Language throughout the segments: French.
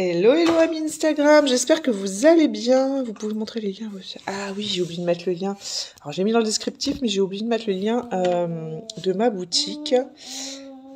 Hello, hello amis Instagram, j'espère que vous allez bien. Vous pouvez montrer les liens. Ah oui, j'ai oublié de mettre le lien. Alors j'ai mis dans le descriptif, mais j'ai oublié de mettre le lien de ma boutique.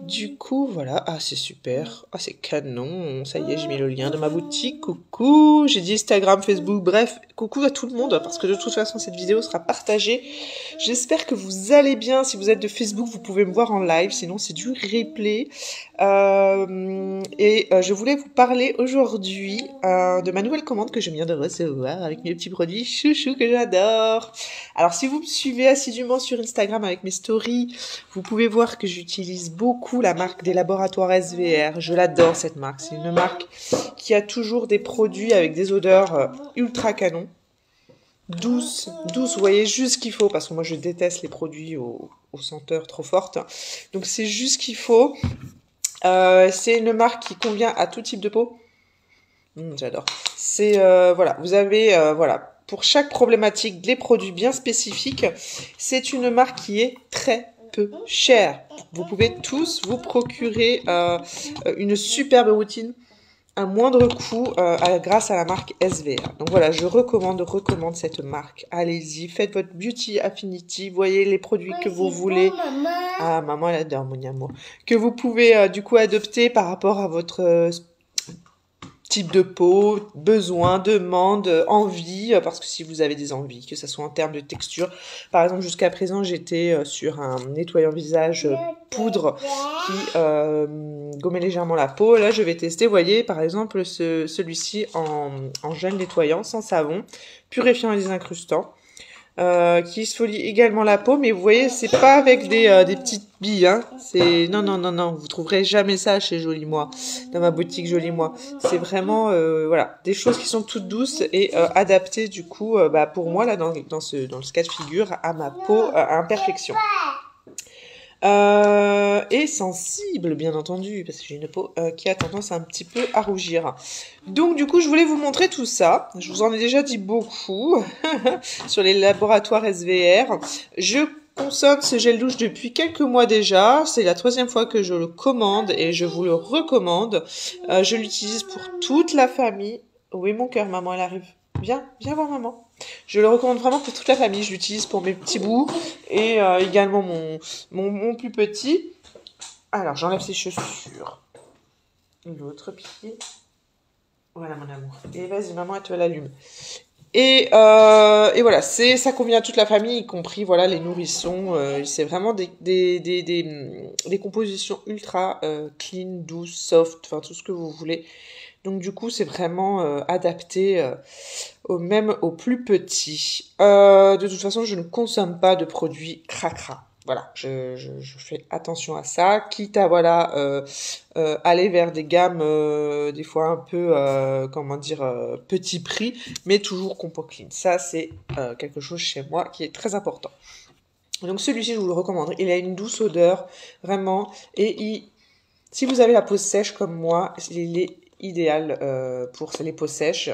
Du coup, voilà. Ah, c'est super. Ah, c'est canon. Ça y est, j'ai mis le lien de ma boutique. Coucou. J'ai dit Instagram, Facebook, bref. Coucou à tout le monde, parce que de toute façon, cette vidéo sera partagée. J'espère que vous allez bien. Si vous êtes de Facebook, vous pouvez me voir en live. Sinon, c'est du replay. Je voulais vous parler aujourd'hui de ma nouvelle commande que je viens de recevoir avec mes petits produits chouchous que j'adore. Alors, si vous me suivez assidûment sur Instagram avec mes stories, vous pouvez voir que j'utilise beaucoup la marque des laboratoires SVR. Je l'adore cette marque. C'est une marque qui a toujours des produits avec des odeurs ultra canon. Douce, vous voyez juste ce qu'il faut, parce que moi je déteste les produits aux senteurs trop fortes. Donc c'est juste ce qu'il faut. C'est une marque qui convient à tout type de peau. J'adore. C'est voilà, vous avez voilà, pour chaque problématique des produits bien spécifiques. C'est une marque qui est très peu chère. Vous pouvez tous vous procurer une superbe routine à moindre coût grâce à la marque SVR. Donc voilà, je recommande cette marque. Allez-y, faites votre Beauty Affinity, voyez les produits que vous voulez. Bon, maman. Ah, maman, elle adore mon amour. Que vous pouvez du coup adopter par rapport à votre type de peau, besoin, demande, envie, parce que si vous avez des envies, que ce soit en termes de texture. Par exemple, jusqu'à présent, j'étais sur un nettoyant visage poudre qui gommait légèrement la peau. Là, je vais tester, vous voyez, par exemple, celui-ci en gel nettoyant, sans savon, purifiant et désincrustant. Qui exfolie également la peau, mais vous voyez, c'est pas avec des petites billes, hein. C'est non, vous trouverez jamais ça chez Jolie Moi, dans ma boutique Jolie Moi. C'est vraiment voilà, des choses qui sont toutes douces et adaptées du coup, pour moi là dans ce cas de figure à ma peau à imperfection. Et sensible, bien entendu, parce que j'ai une peau qui a tendance un petit peu à rougir. Donc, du coup, je voulais vous montrer tout ça. Je vous en ai déjà dit beaucoup sur les laboratoires SVR. Je consomme ce gel douche depuis quelques mois déjà. C'est la 3e fois que je le commande et je vous le recommande. Je l'utilise pour toute la famille. Oui, mon cœur, maman, elle arrive. Viens voir maman. Je le recommande vraiment pour toute la famille. Je l'utilise pour mes petits bouts et également mon plus petit. Alors, j'enlève ses chaussures. L'autre pied. Voilà, mon amour. Et vas-y, maman, elle te l'allume. Et voilà, ça convient à toute la famille, y compris voilà les nourrissons. C'est vraiment des compositions ultra clean, douces, soft, enfin tout ce que vous voulez. Donc du coup, c'est vraiment adapté même aux plus petits. De toute façon, je ne consomme pas de produits cracra. Voilà, je fais attention à ça, quitte à voilà aller vers des gammes des fois un peu comment dire petit prix, mais toujours compo clean. Ça c'est quelque chose chez moi qui est très important. Donc celui-ci je vous le recommande. Il a une douce odeur vraiment et si vous avez la peau sèche comme moi, il est idéal pour les peaux sèches.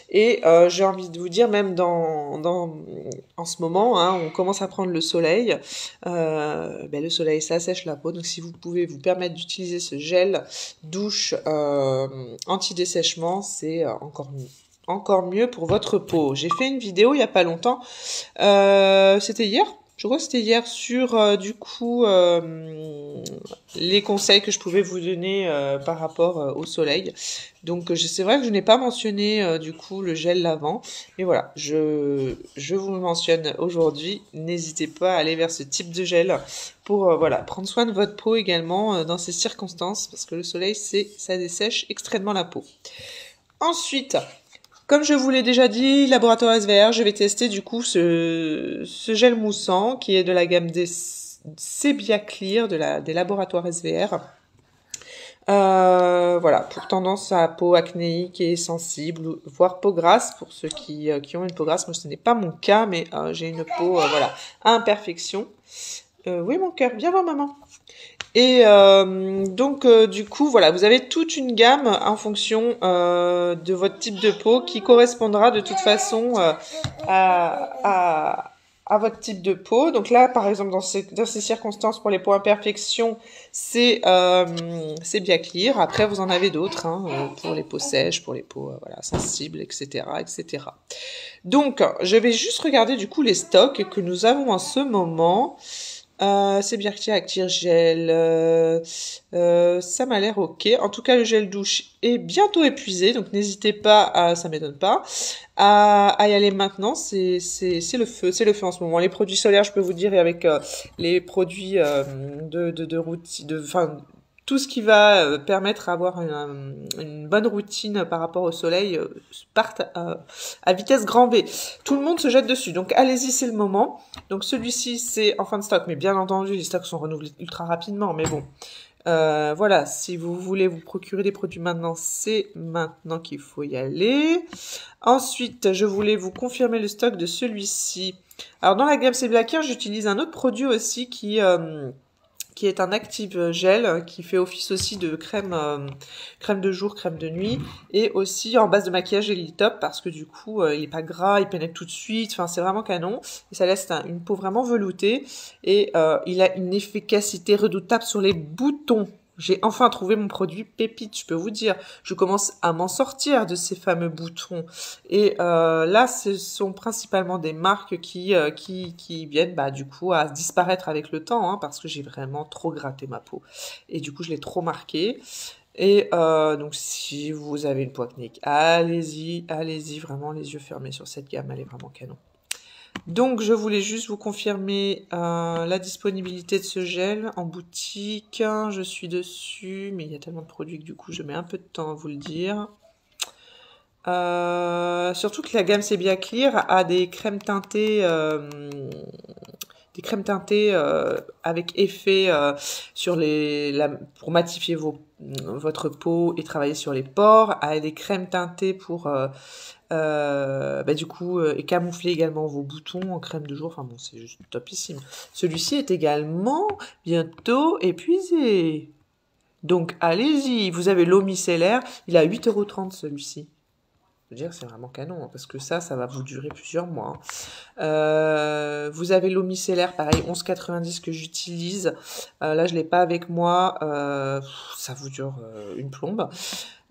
Et j'ai envie de vous dire, même en ce moment, hein, on commence à prendre le soleil. Le soleil, ça sèche la peau. Donc si vous pouvez vous permettre d'utiliser ce gel douche anti-dessèchement, c'est encore mieux pour votre peau. J'ai fait une vidéo il n'y a pas longtemps. C'était hier. Je crois que c'était hier sur du coup les conseils que je pouvais vous donner par rapport au soleil. Donc c'est vrai que je n'ai pas mentionné du coup le gel lavant. Mais voilà, je vous le mentionne aujourd'hui. N'hésitez pas à aller vers ce type de gel pour voilà, prendre soin de votre peau également dans ces circonstances. Parce que le soleil, ça dessèche extrêmement la peau. Ensuite, comme je vous l'ai déjà dit, laboratoire SVR, je vais tester du coup ce gel moussant qui est de la gamme des Sebia Clear des laboratoires SVR. Voilà, pour tendance à peau acnéique et sensible, voire peau grasse, pour ceux qui ont une peau grasse. Moi, ce n'est pas mon cas, mais j'ai une peau voilà, à imperfection. Oui, mon cœur, viens voir maman. Et donc du coup voilà, vous avez toute une gamme en fonction de votre type de peau qui correspondra de toute façon à à votre type de peau. Donc là, par exemple, dans ces circonstances, pour les peaux imperfections, c'est Biaclear. Après, vous en avez d'autres, hein, pour les peaux sèches, pour les peaux voilà, sensibles, etc., etc. Donc, je vais juste regarder du coup les stocks que nous avons en ce moment. C'est Biaclear Active Gel. Ça m'a l'air ok. En tout cas, le gel douche est bientôt épuisé, donc n'hésitez pas, ça m'étonne pas, à y aller maintenant. C'est le feu, c'est le feu en ce moment. Les produits solaires, je peux vous dire, et avec les produits de routine, enfin tout ce qui va permettre d'avoir une bonne routine par rapport au soleil partent à vitesse grand V. Tout le monde se jette dessus, donc allez-y, c'est le moment. Donc celui-ci, c'est en fin de stock, mais bien entendu, les stocks sont renouvelés ultra rapidement, mais bon. Voilà, si vous voulez vous procurer des produits maintenant, c'est maintenant qu'il faut y aller. Ensuite, je voulais vous confirmer le stock de celui-ci. Alors dans la gamme C'est Biaclear, j'utilise un autre produit aussi qui est un active gel, qui fait office aussi de crème de jour, crème de nuit, et aussi en base de maquillage Elite Top, parce que du coup il est pas gras, il pénètre tout de suite, enfin c'est vraiment canon, et ça laisse une peau vraiment veloutée, et il a une efficacité redoutable sur les boutons. J'ai enfin trouvé mon produit pépite, je peux vous dire. Je commence à m'en sortir de ces fameux boutons. Et là, ce sont principalement des marques qui viennent du coup à disparaître avec le temps, hein, parce que j'ai vraiment trop gratté ma peau. Et du coup, je l'ai trop marqué. Et donc, si vous avez une peau acnéique, allez-y, vraiment les yeux fermés sur cette gamme, elle est vraiment canon. Donc, je voulais juste vous confirmer la disponibilité de ce gel en boutique. Je suis dessus, mais il y a tellement de produits que du coup, je mets un peu de temps à vous le dire. Surtout que la gamme C'est Biaclear a des crèmes teintées, avec effet sur pour matifier votre peau et travailler sur les pores, a des crèmes teintées pour du coup et camoufler également vos boutons en crème de jour. Enfin bon, c'est juste topissime. Celui-ci est également bientôt épuisé. Donc allez-y, vous avez l'eau micellaire, il a 8,30 € celui-ci. Je veux dire, c'est vraiment canon, hein, parce que ça va vous durer plusieurs mois. Vous avez l'eau micellaire, pareil, 11,90 que j'utilise. Là, je l'ai pas avec moi. Ça vous dure une plombe.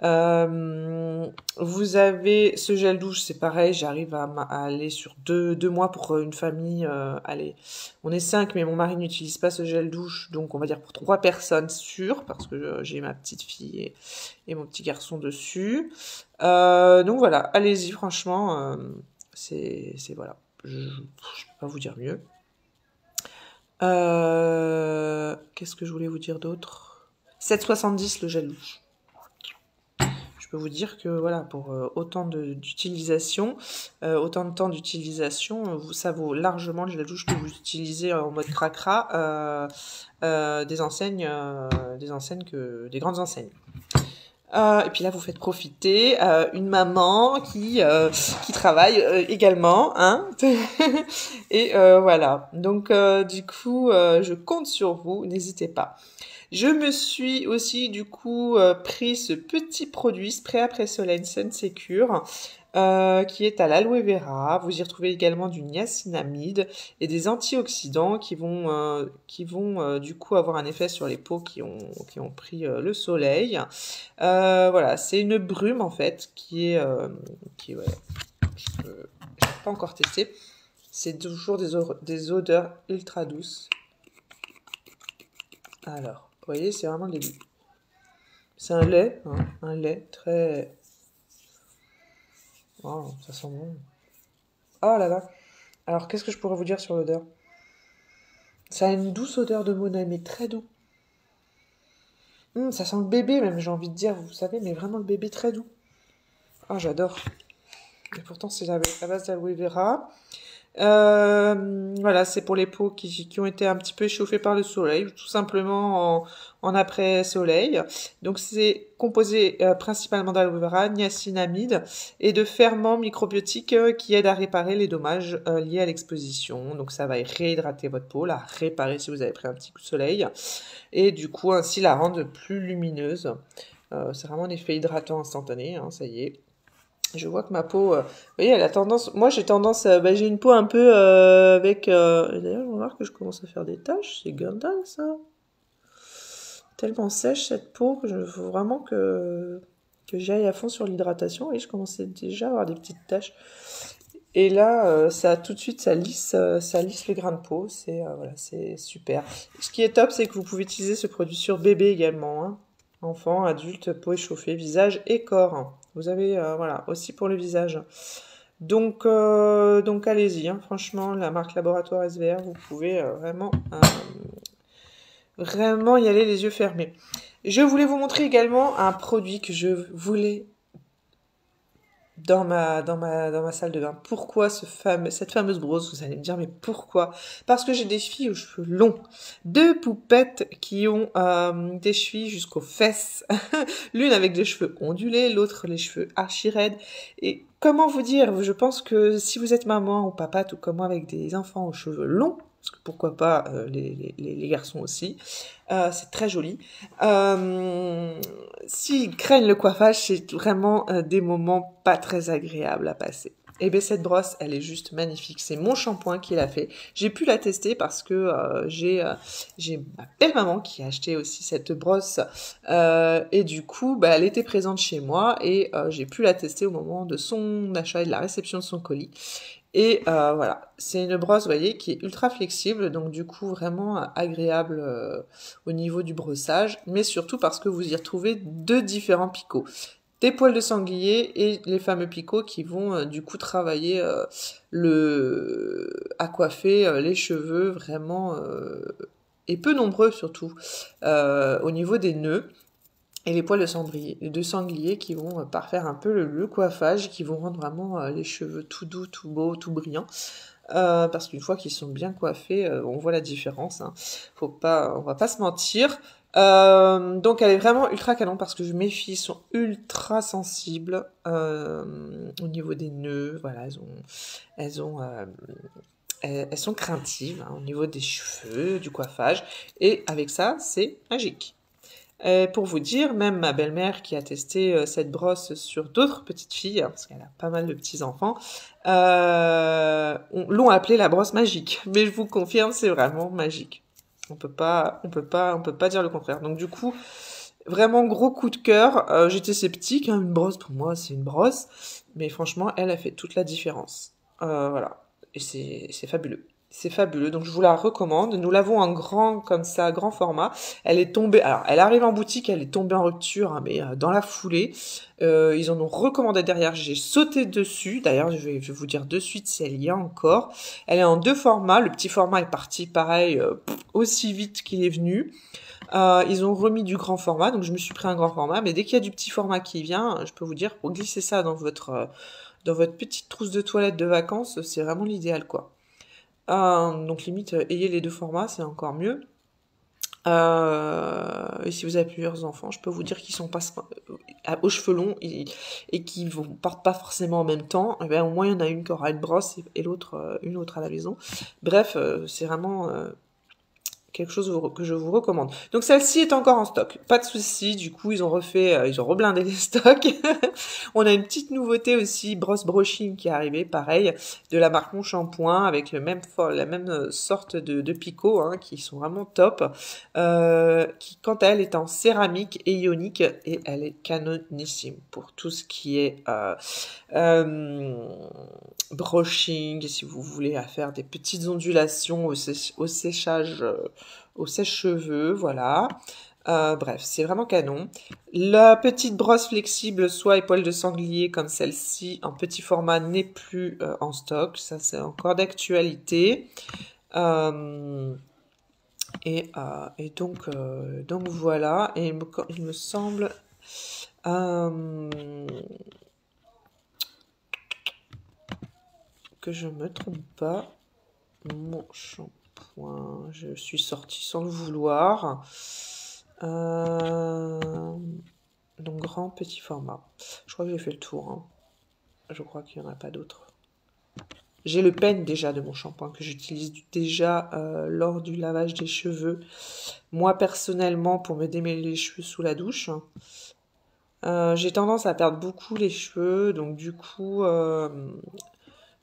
Vous avez ce gel douche, c'est pareil, j'arrive à aller sur deux mois pour une famille. Allez, on est 5, mais mon mari n'utilise pas ce gel douche, donc on va dire pour 3 personnes sûres, parce que j'ai ma petite fille et mon petit garçon dessus. Donc voilà, allez-y, franchement, c'est voilà, je peux pas vous dire mieux. Qu'est-ce que je voulais vous dire d'autre? 7,70 le gel douche. Je peux vous dire que voilà, pour autant d'utilisation, autant de temps d'utilisation, ça vaut largement le gel douche que vous utilisez en mode cracra des enseignes des grandes enseignes. Et puis là, vous faites profiter une maman qui travaille également, hein. Et voilà. Donc du coup, je compte sur vous. N'hésitez pas. Je me suis aussi du coup pris ce petit produit spray après soleil Sun Secure qui est à l'aloe vera. Vous y retrouvez également du niacinamide et des antioxydants qui vont du coup avoir un effet sur les peaux qui ont pris le soleil. Voilà, c'est une brume en fait qui est ouais, je n'ai pas encore testé. C'est toujours des odeurs ultra douces. Alors. Vous voyez, c'est vraiment le début. C'est un lait, hein, un lait très... Oh, ça sent bon. Oh là là. Alors, qu'est-ce que je pourrais vous dire sur l'odeur? Ça a une douce odeur de monnaie, mais très doux. Ça sent le bébé, même, j'ai envie de dire, vous savez, mais vraiment le bébé très doux. Oh, j'adore. Et pourtant, c'est à base d'aloe vera. Voilà, c'est pour les peaux qui ont été un petit peu échauffées par le soleil, tout simplement en après-soleil. Donc c'est composé principalement d'aloe vera, niacinamide et de ferments microbiotiques qui aident à réparer les dommages liés à l'exposition. Donc ça va réhydrater votre peau, la réparer si vous avez pris un petit coup de soleil et du coup ainsi la rendre plus lumineuse. C'est vraiment un effet hydratant instantané, hein, ça y est. Je vois que ma peau, vous voyez, elle a tendance, moi j'ai tendance, bah, j'ai une peau un peu avec, d'ailleurs je remarque que je commence à faire des taches, c'est dingue ça. Tellement sèche cette peau que je faut vraiment que j'aille à fond sur l'hydratation et je commençais déjà à avoir des petites taches. Et là, ça tout de suite, ça lisse les grains de peau. C'est voilà, c'est super. Ce qui est top, c'est que vous pouvez utiliser ce produit sur bébé également, hein. Enfant, adulte, peau échauffée, visage et corps. Vous avez voilà aussi pour le visage. Donc allez-y, hein. Franchement, la marque Laboratoire SVR, vous pouvez vraiment y aller les yeux fermés. Je voulais vous montrer également un produit que je voulais dans ma salle de bain. Pourquoi cette fameuse brosse? Vous allez me dire, mais pourquoi? Parce que j'ai des chevilles aux cheveux longs. Deux poupettes qui ont des chevilles jusqu'aux fesses. L'une avec des cheveux ondulés, l'autre les cheveux archi raides. Et comment vous dire? Je pense que si vous êtes maman ou papa, tout comme moi, avec des enfants aux cheveux longs, parce que pourquoi pas les garçons aussi, c'est très joli. S'ils craignent le coiffage, c'est vraiment des moments pas très agréables à passer. Et bien cette brosse, elle est juste magnifique. C'est mon shampoing qui l'a fait. J'ai pu la tester parce que j'ai ma belle maman qui a acheté aussi cette brosse et du coup, bah, elle était présente chez moi et j'ai pu la tester au moment de son achat et de la réception de son colis. Et voilà, c'est une brosse, vous voyez, qui est ultra flexible, donc du coup vraiment agréable au niveau du brossage, mais surtout parce que vous y retrouvez deux différents picots. Des poils de sanglier et les fameux picots qui vont du coup travailler à coiffer les cheveux vraiment, et peu nombreux surtout, au niveau des nœuds. Et les poils de sanglier qui vont parfaire un peu le coiffage, qui vont rendre vraiment les cheveux tout doux, tout beaux, tout brillants. Parce qu'une fois qu'ils sont bien coiffés, on voit la différence, hein. On va pas se mentir. Donc elle est vraiment ultra canon parce que mes filles sont ultra sensibles au niveau des nœuds. Voilà, elles ont, elles sont craintives hein, au niveau des cheveux, du coiffage. Et avec ça, c'est magique. Pour vous dire, même ma belle-mère qui a testé cette brosse sur d'autres petites filles, hein, parce qu'elle a pas mal de petits-enfants, l'ont appelée la brosse magique. Mais je vous confirme, c'est vraiment magique. On peut pas dire le contraire. Donc du coup, vraiment gros coup de cœur. J'étais sceptique, hein, une brosse pour moi c'est une brosse, mais franchement, elle a fait toute la différence. Voilà, et c'est fabuleux. C'est fabuleux, donc je vous la recommande. Nous l'avons en grand, comme ça, grand format. Elle est tombée, alors elle arrive en boutique, elle est tombée en rupture, hein, mais dans la foulée. Ils en ont recommandé derrière, j'ai sauté dessus. D'ailleurs, je vais vous dire de suite si elle y a encore. Elle est en deux formats. Le petit format est parti pareil, aussi vite qu'il est venu. Ils ont remis du grand format, donc je me suis pris un grand format. Mais dès qu'il y a du petit format qui vient, je peux vous dire, pour glisser ça dans votre petite trousse de toilette de vacances, c'est vraiment l'idéal, quoi. Donc limite, ayez les deux formats, c'est encore mieux. Et si vous avez plusieurs enfants, je peux vous dire qu'ils sont pas aux cheveux longs et qui vont partent pas forcément en même temps. Eh bien, au moins il y en a une qui aura une brosse et l'autre une autre à la maison. Bref, c'est vraiment quelque chose que je vous recommande. Donc celle-ci est encore en stock, pas de souci. Du coup, ils ont reblindé les stocks. On a une petite nouveauté aussi, brosse brushing qui est arrivée, pareil, de la marque Mon Shampoing avec la même sorte de picots, hein, qui sont vraiment top. Qui, quant à elle, est en céramique et ionique et elle est canonissime pour tout ce qui est brushing, si vous voulez faire des petites ondulations au séchage, au sèche-cheveux, voilà. Bref, c'est vraiment canon. La petite brosse flexible soie et poils de sanglier comme celle-ci en petit format n'est plus en stock. Ça, c'est encore d'actualité. Et donc voilà. Et il me semble... que je me trompe pas. Mon shampoing, je suis sortie sans le vouloir. Donc grand petit format. Je crois que j'ai fait le tour, hein. Je crois qu'il n'y en a pas d'autres. J'ai le pen déjà de mon shampoing que j'utilise déjà lors du lavage des cheveux. Moi personnellement pour me démêler les cheveux sous la douche. J'ai tendance à perdre beaucoup les cheveux, donc du coup,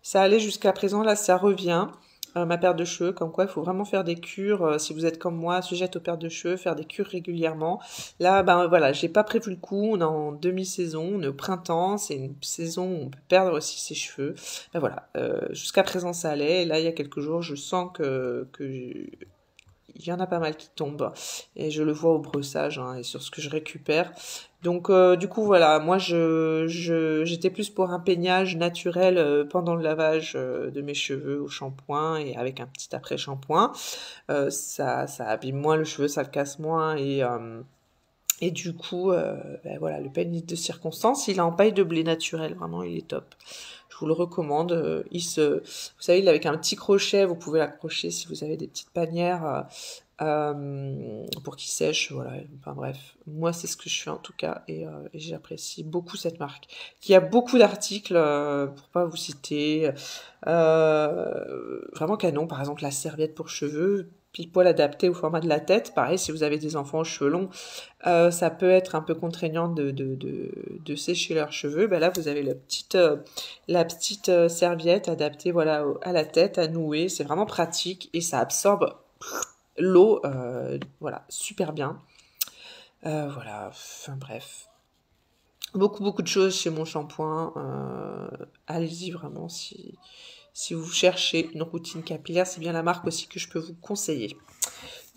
ça allait jusqu'à présent, là ça revient, ma perte de cheveux, comme quoi il faut vraiment faire des cures, si vous êtes comme moi, sujette aux pertes de cheveux, faire des cures régulièrement. Là, ben voilà, j'ai pas prévu le coup, on est en demi-saison, on est au printemps, c'est une saison où on peut perdre aussi ses cheveux. Ben voilà, jusqu'à présent ça allait, et là il y a quelques jours, je sens il y en a pas mal qui tombent et je le vois au brossage hein, et sur ce que je récupère. Donc du coup voilà, moi j'étais plus pour un peignage naturel pendant le lavage de mes cheveux au shampoing et avec un petit après-shampoing. Ça abîme moins le cheveu, ça le casse moins et du coup, ben voilà, le peigne de circonstance, il est en paille de blé naturel, vraiment, il est top. Je vous le recommande. Vous savez, il est avec un petit crochet, vous pouvez l'accrocher si vous avez des petites panières pour qu'il sèche. Voilà. Enfin bref, moi c'est ce que je fais en tout cas et j'apprécie beaucoup cette marque. Il y a beaucoup d'articles pour pas vous citer. Vraiment canon, par exemple la serviette pour cheveux. Pile poil adapté au format de la tête. Pareil, si vous avez des enfants aux cheveux longs, ça peut être un peu contraignant de sécher leurs cheveux. Ben là, vous avez la petite serviette adaptée voilà, à la tête, à nouer. C'est vraiment pratique et ça absorbe l'eau voilà, super bien. Voilà, enfin bref. Beaucoup de choses chez mon shampoing. Allez-y vraiment si vous cherchez une routine capillaire. C'est bien la marque aussi que je peux vous conseiller.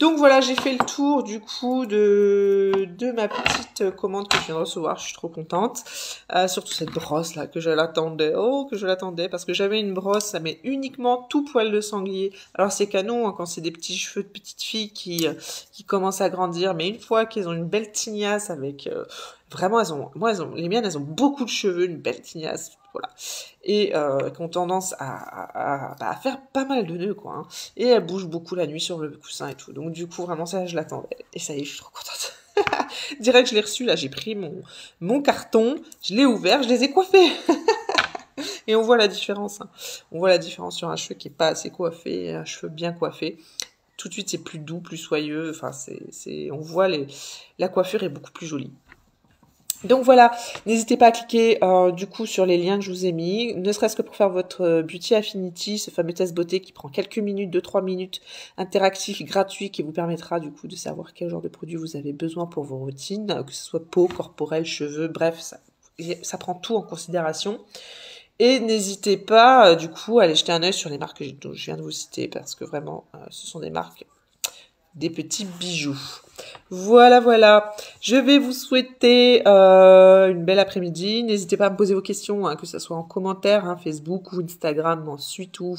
Donc voilà, j'ai fait le tour du coup de ma petite commande que je viens de recevoir. Je suis trop contente. Surtout cette brosse là que je l'attendais. Oh, que je l'attendais parce que j'avais une brosse, mais uniquement tout poil de sanglier. Alors c'est canon hein, quand c'est des petits cheveux de petites filles qui commencent à grandir. Mais une fois qu'elles ont une belle tignasse avec... vraiment, les miennes, elles ont beaucoup de cheveux, une belle tignasse. Voilà. Et qui ont tendance à faire pas mal de nœuds, quoi. Hein. Et elle bouge beaucoup la nuit sur le coussin et tout. Donc du coup, vraiment, ça, je l'attendais. Et ça y est, je suis trop contente. Direct, je l'ai reçu, là, j'ai pris mon carton, je l'ai ouvert, je les ai coiffés. Et on voit la différence. Hein. On voit la différence sur un cheveu qui est pas assez coiffé et un cheveu bien coiffé. Tout de suite, c'est plus doux, plus soyeux. Enfin, on voit la coiffure est beaucoup plus jolie. Donc voilà, n'hésitez pas à cliquer du coup sur les liens que je vous ai mis, ne serait-ce que pour faire votre Beauty Affinity, ce fameux test beauté qui prend quelques minutes, 2-3 minutes, interactif, gratuit, qui vous permettra du coup de savoir quel genre de produit vous avez besoin pour vos routines, que ce soit peau, corporelle, cheveux, bref, ça prend tout en considération. Et n'hésitez pas du coup à aller jeter un œil sur les marques dont je viens de vous citer, parce que vraiment, ce sont des marques des petits bijoux. Voilà. Je vais vous souhaiter une belle après-midi. N'hésitez pas à me poser vos questions, hein, que ce soit en commentaire, hein, Facebook ou Instagram, ensuite ou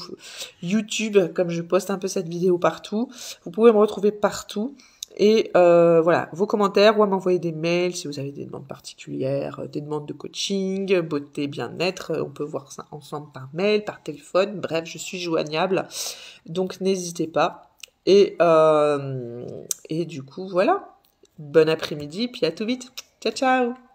YouTube, comme je poste un peu cette vidéo partout. Vous pouvez me retrouver partout. Et voilà, vos commentaires ou à m'envoyer des mails si vous avez des demandes particulières, des demandes de coaching, beauté, bien-être. On peut voir ça ensemble par mail, par téléphone. Bref, je suis joignable. Donc n'hésitez pas. Et du coup, voilà. Bon après-midi, puis à tout vite. Ciao, ciao!